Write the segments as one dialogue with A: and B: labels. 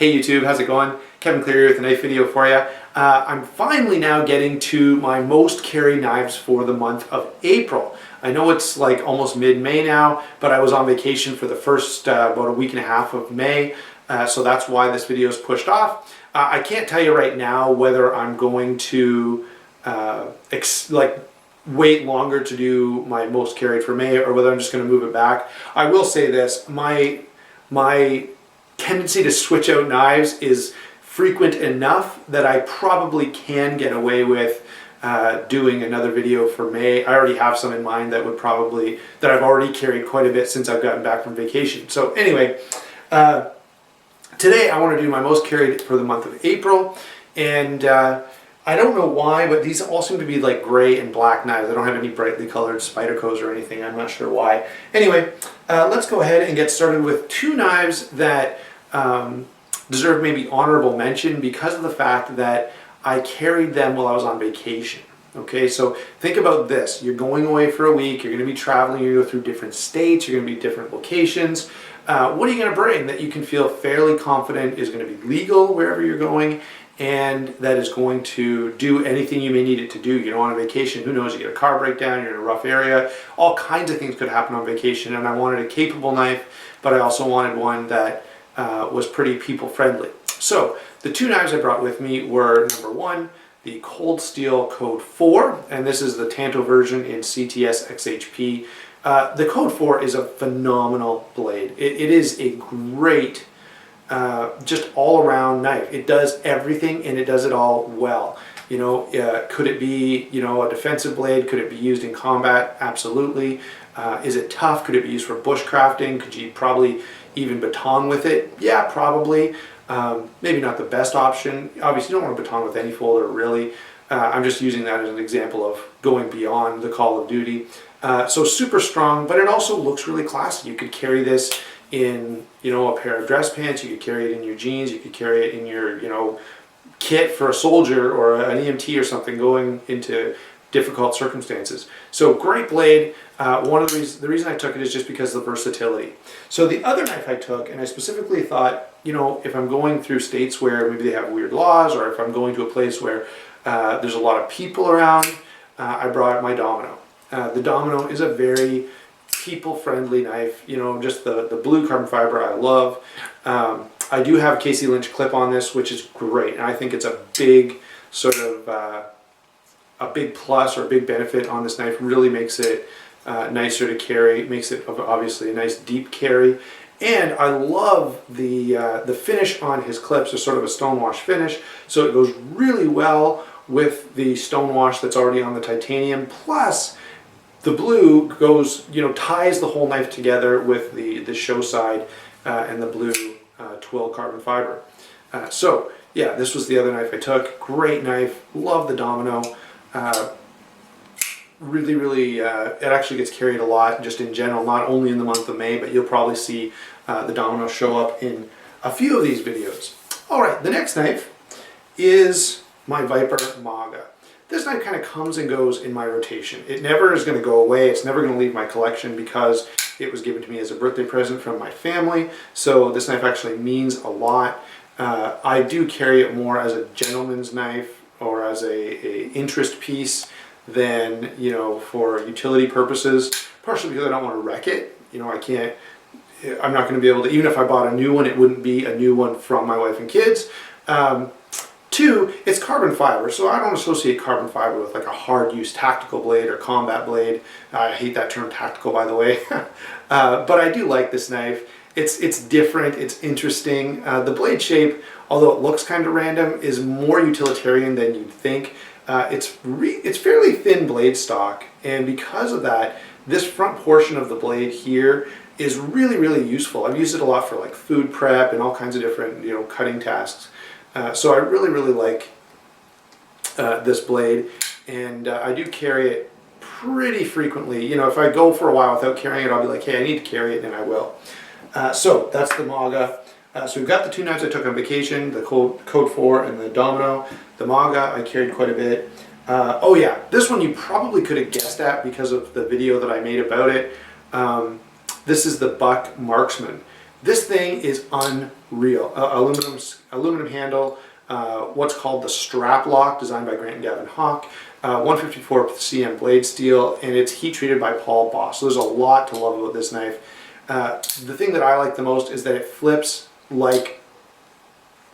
A: Hey YouTube, how's it going? Kevin Cleary with a knife video for you. I'm finally now getting to my most carried knives for the month of April. I know it's like almost mid-May now, but I was on vacation for the first about a week and a half of May, so that's why this video is pushed off. I can't tell you right now whether I'm going to wait longer to do my most carried for May or whether I'm just going to move it back. I will say this, my tendency to switch out knives is frequent enough that I probably can get away with doing another video for May. I already have some in mind that I've already carried quite a bit since I've gotten back from vacation. So anyway, today I want to do my most carried for the month of April, and I don't know why, but these all seem to be like gray and black knives. I don't have any brightly colored Spydercos or anything. I'm not sure why. Anyway, let's go ahead and get started with two knives that deserve maybe honorable mention because of the fact that I carried them while I was on vacation. Okay, so think about this. You're going away for a week, you're going to be traveling, you're going to go through different states, you're going to be different locations. What are you going to bring that you can feel fairly confident is going to be legal wherever you're going and that is going to do anything you may need it to do? You know, on a vacation, who knows, you get a car breakdown, you're in a rough area, all kinds of things could happen on vacation, and I wanted a capable knife, but I also wanted one that was pretty people friendly. So the two knives I brought with me were, number one, the Cold Steel Code 4, and this is the Tanto version in CTS XHP. The Code 4 is a phenomenal blade. It is a great, just all-around knife. It does everything and it does it all well. You know, could it be, you know, a defensive blade? Could it be used in combat? Absolutely. Is it tough? Could it be used for bushcrafting? Could you probably even baton with it? Yeah, probably. Maybe not the best option. Obviously, you don't want to baton with any folder, really. I'm just using that as an example of going beyond the call of duty. So super strong, but it also looks really classy. You could carry this in, you know, a pair of dress pants. You could carry it in your jeans. You could carry it in your, you know, kit for a soldier or an EMT or something going into difficult circumstances. So great blade. The reason I took it is just because of the versatility. So the other knife I took, and I specifically thought, you know, if I'm going through states where maybe they have weird laws, or if I'm going to a place where there's a lot of people around, I brought my Domino. The Domino is a very people-friendly knife. You know, just the blue carbon fiber I love. I do have a Casey Lynch clip on this, which is great, and I think it's a big sort of a big plus or a big benefit on this knife. Really makes it nicer to carry, makes it obviously a nice deep carry. And I love the finish on his clips. There's sort of a stonewash finish, so it goes really well with the stonewash that's already on the titanium. Plus, the blue goes, you know, ties the whole knife together with the show side and the blue twill carbon fiber. So yeah, this was the other knife I took. Great knife. Love the Domino. Really, it actually gets carried a lot just in general, not only in the month of May, but you'll probably see the Domino show up in a few of these videos. All right, the next knife is my Viper Maga. This knife kind of comes and goes in my rotation. It never is going to go away. It's never going to leave my collection because it was given to me as a birthday present from my family. So this knife actually means a lot. I do carry it more as a gentleman's knife or as a interest piece than, you know, for utility purposes, partially because I don't want to wreck it. You know, I'm not going to be able to, even if I bought a new one, it wouldn't be a new one from my wife and kids. Two, it's carbon fiber, so I don't associate carbon fiber with like a hard use tactical blade or combat blade. I hate that term tactical, by the way. But I do like this knife. It's different, it's interesting. The blade shape, although it looks kind of random, is more utilitarian than you'd think. It's fairly thin blade stock, and because of that, this front portion of the blade here is really useful. I've used it a lot for like food prep and all kinds of different, you know, cutting tasks. So I really like this blade, and I do carry it pretty frequently. You know, if I go for a while without carrying it, I'll be like, hey, I need to carry it, and I will. So that's the Maga. So we've got the two knives I took on vacation, the Code 4 and the Domino. The Maga I carried quite a bit. Oh yeah, this one you probably could have guessed at because of the video that I made about it. This is the Buck Marksman. This thing is unreal. Aluminum handle, what's called the strap lock, designed by Grant and Gavin Hawk, 154 cm blade steel, and it's heat treated by Paul Boss. So there's a lot to love about this knife. The thing that I like the most is that it flips like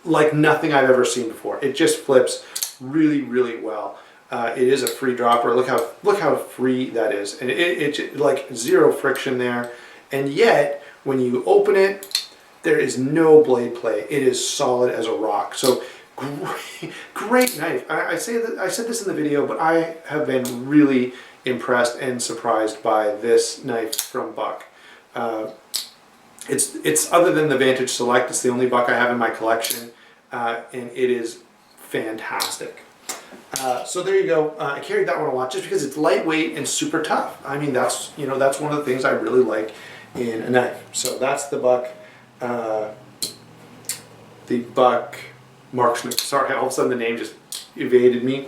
A: nothing I've ever seen before. It just flips really, really well. It is a free dropper. Look how free that is, and it's like zero friction there. And yet, when you open it, there is no blade play. It is solid as a rock. So great knife. I said this in the video, but I have been really impressed and surprised by this knife from Buck. It's other than the Vantage Select, it's the only Buck I have in my collection, and it is fantastic. So there you go. I carried that one a lot just because it's lightweight and super tough. I mean, that's one of the things I really like in a knife. So that's the Buck Marksman. Sorry, all of a sudden the name just evaded me.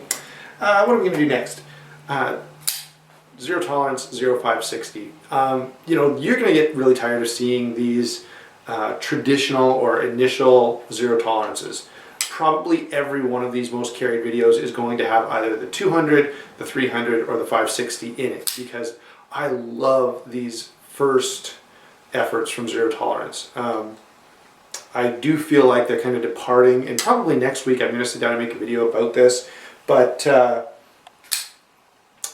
A: What are we going to do next? Zero tolerance, 0560. You're going to get really tired of seeing these traditional or initial zero tolerances. Probably every one of these most carried videos is going to have either the 200, the 300, or the 560 in it, because I love these first efforts from zero tolerance. I do feel like they're kind of departing, and probably next week I'm going to sit down and make a video about this, but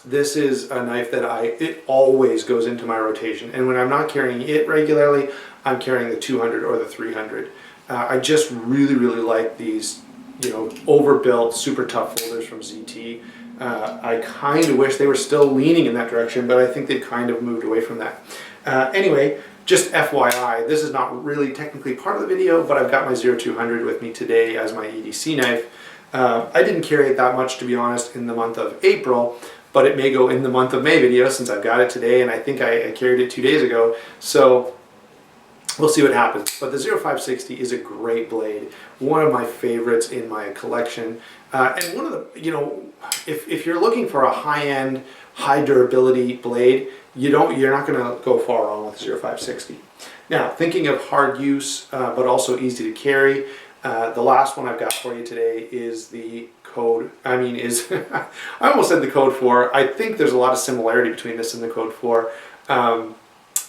A: this is a knife that it always goes into my rotation, and when I'm not carrying it regularly, I'm carrying the 200 or the 300. I just really, really like these, overbuilt, super tough folders from ZT. I kind of wish they were still leaning in that direction, but I think they've kind of moved away from that. Anyway, just FYI, this is not really technically part of the video, but I've got my 0200 with me today as my EDC knife. I didn't carry it that much, to be honest, in the month of April, but it may go in the month of May video since I've got it today, and I think I carried it 2 days ago. So we'll see what happens. But the 0560 is a great blade, one of my favorites in my collection. And one of the, if you're looking for a high-end, high durability blade, you're not going to go far wrong with the 0560. Now, thinking of hard use, but also easy to carry, the last one I've got for you today is the Code, I almost said the Code 4. I think there's a lot of similarity between this and the Code 4.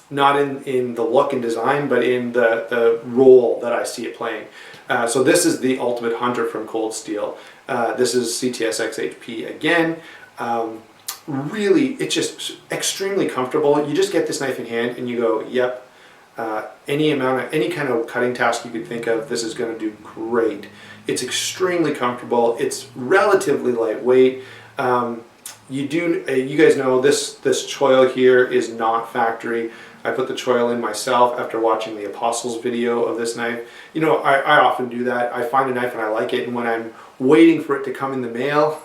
A: Not in the look and design, but in the role that I see it playing. So this is the Ultimate Hunter from Cold Steel. This is CTS XHP again. Really, it's just extremely comfortable. You just get this knife in hand and you go, yep, any kind of cutting task you could think of, this is going to do great. It's extremely comfortable. It's relatively lightweight. You guys know this choil here is not factory. I put the choil in myself after watching the Apostles video of this knife. I often do that. I find a knife and I like it, and when I'm waiting for it to come in the mail,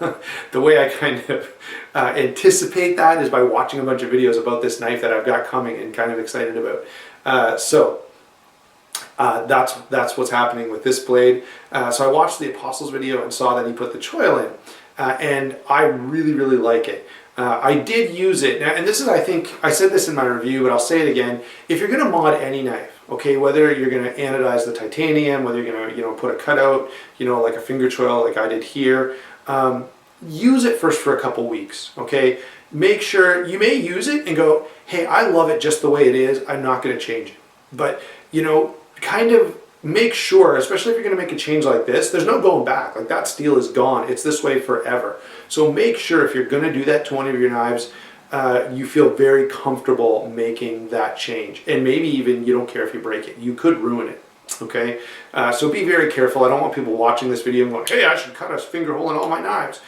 A: the way I kind of anticipate that is by watching a bunch of videos about this knife that I've got coming and kind of excited about. That's what's happening with this blade. So I watched the Apostles video and saw that he put the choil in. And I really, really like it. I did use it, and this is, I think, I said this in my review, but I'll say it again. If you're going to mod any knife, okay, whether you're going to anodize the titanium, whether you're going to, put a cutout, like a finger choil like I did here, use it first for a couple weeks, okay? Make sure, you may use it and go, hey, I love it just the way it is, I'm not going to change it. But, kind of make sure, especially if you're going to make a change like this, there's no going back. Like, that steel is gone. It's this way forever. So make sure if you're going to do that to one of your knives, you feel very comfortable making that change. And maybe even you don't care if you break it. You could ruin it. Okay? So be very careful. I don't want people watching this video and going, hey, I should cut a finger hole in all my knives.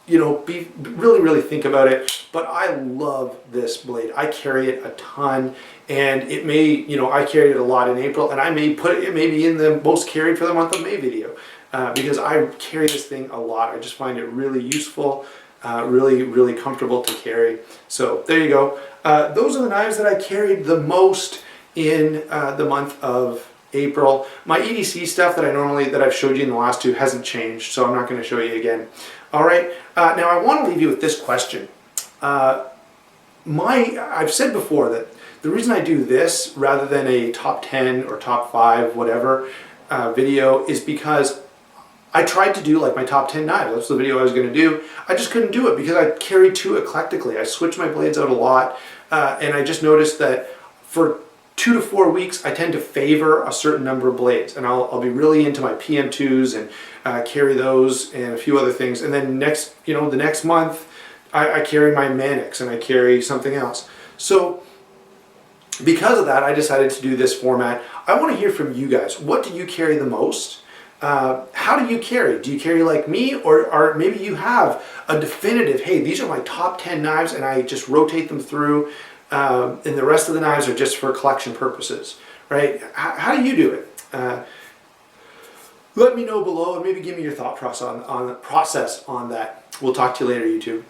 A: Really think about it. But I love this blade. I carry it a ton. And it may, I carried it a lot in April, and I may put it maybe in the most carried for the month of May video, because I carry this thing a lot. I just find it really useful, really, really comfortable to carry. So there you go. Those are the knives that I carried the most in the month of April. My EDC stuff that I've showed you in the last two hasn't changed, so I'm not going to show you again. All right. Now I want to leave you with this question. I've said before that The reason I do this rather than a top 10 or top 5 whatever video is because I tried to do like my top 10 knives. That's the video I was going to do. I just couldn't do it because I carry too eclectically. I switch my blades out a lot, and I just noticed that for 2 to 4 weeks I tend to favor a certain number of blades, and I'll be really into my PM2s and carry those and a few other things. And then the next month I carry my Mannix and I carry something else. So because of that, I decided to do this format. I want to hear from you guys. What do you carry the most? How do you carry? Do you carry like me, or maybe you have a definitive, hey, these are my top 10 knives and I just rotate them through, and the rest of the knives are just for collection purposes, right? How do you do it? Let me know below and maybe give me your thought process on that. We'll talk to you later, YouTube.